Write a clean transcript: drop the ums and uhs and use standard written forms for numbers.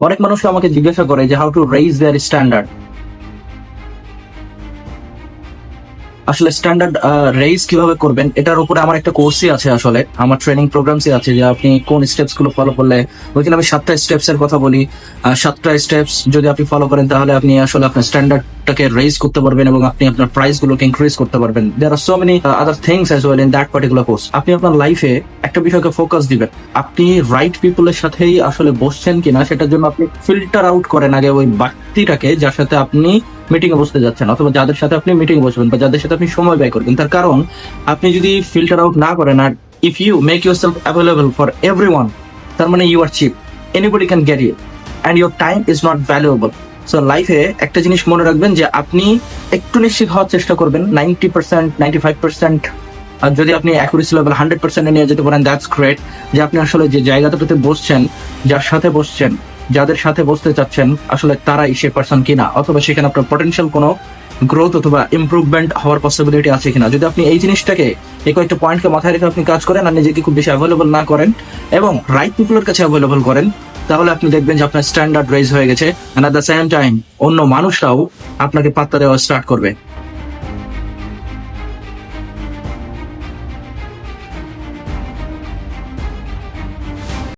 অনেক মানুষ আমাকে জিজ্ঞাসা করে যে how to raise their standard. আসলে স্ট্যান্ডার্ড রেইজ কিভাবে করবেন এটার উপরে আমার একটা কোর্সই আছে, আসলে আমার ট্রেনিং প্রোগ্রামসই আছে যে আপনি কোন স্টেপস গুলো ফলো করলে, ওইখানে আমি 7টা স্টেপস এর কথা বলি। 7টা স্টেপস যদি আপনি ফলো করেন তাহলে আপনি আসলে আপনার স্ট্যান্ডার্ডটাকে রেইজ করতে পারবেন এবং আপনি আপনার প্রাইস গুলোকে ইনক্রিজ করতে পারবেন। There are so many other things as well in that particular course. আপনি আপনার লাইফে একটা বিষয়কে ফোকাস দিবেন, আপনি রাইট পিপলের সাথেই আসলে বসছেন কিনা সেটার জন্য আপনি ফিল্টার আউট করেন আগে ওই ব্যক্তিটাকে যার সাথে আপনি মিটিং এ বসতে যাচ্ছেন, অথবা যাদের সাথে আপনি মিটিং এ বসবেন বা যাদের সাথে আপনি সময় ব্যয় করবেন। তার কারণ আপনি যদি ফিল্টার আউট না করেন আর if you make yourself available for everyone, তার মানে you are cheap, anybody can get you and your time is not valuable. So লাইফে একটা জিনিস মনে রাখবেন যে আপনি একটু নিশ্চিত হওয়ার চেষ্টা করবেন 90%, 95%। আর যদি আপনি অ্যাকুরেসি লেভেল 100% নিয়ে যেতে পারেন, দ্যাটস গ্রেট। যে আপনি আসলে যে জায়গাটাতে বসছেন, যার সাথে বসছেন, যাদের সাথে বসতে চাচ্ছেন, আসলে তারাই সে পারসন কিনা, অথবা সেখানে আপনার পটেনশিয়াল কোনো গ্রোথ অথবা ইমপ্রুভমেন্ট হওয়ার পসিবিলিটি আছে কিনা। যদি আপনি এই জিনিসটাকে, এই কয়েকটা পয়েন্টকে মাথায় রেখে আপনি কাজ করেন আর নিজেকে খুব বেশি অ্যাভেলেবল না করেন এবং রাইট পিপলের কাছে অ্যাভেলেবল করেন, তাহলে আপনি দেখবেন যে আপনার স্ট্যান্ডার্ড রেজ হয়ে গেছে, and at the same time অন্য মানুষরাও আপনাকে পাত্তা দেওয়া স্টার্ট করবে।